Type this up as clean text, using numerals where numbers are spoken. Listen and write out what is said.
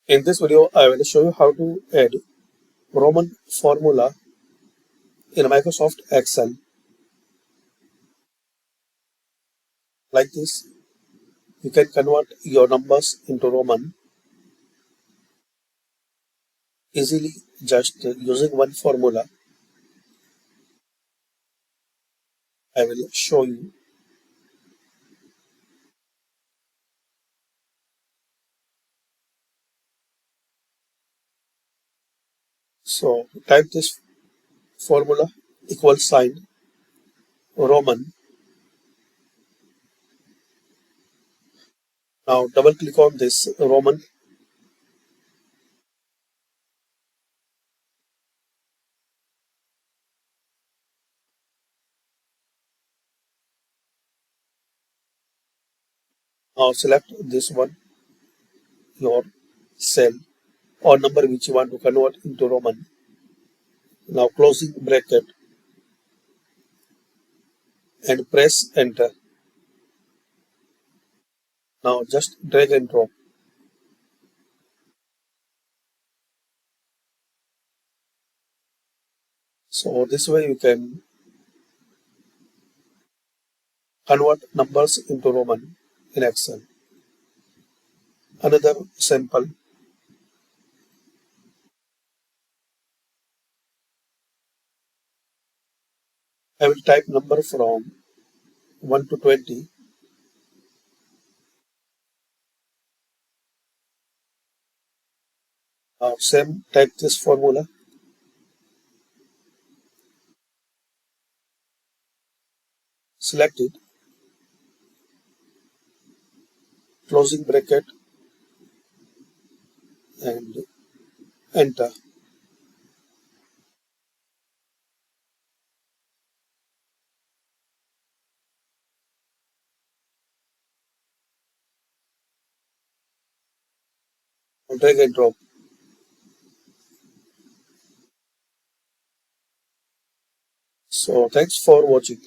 In this video, I will show you how to add Roman formula in Microsoft Excel. Like this, you can convert your numbers into Roman easily just using one formula. I will show you. So type this formula equal sign Roman. Now double click on this Roman. Now select this one, your cell or number which you want to convert into Roman. Now closing bracket and press enter. Now just drag and drop. So this way you can convert numbers into Roman in Excel. Another sample. I will type number from 1 to 20. Same, type this formula. Select it. Closing bracket and enter. Drag and drop. So thanks for watching.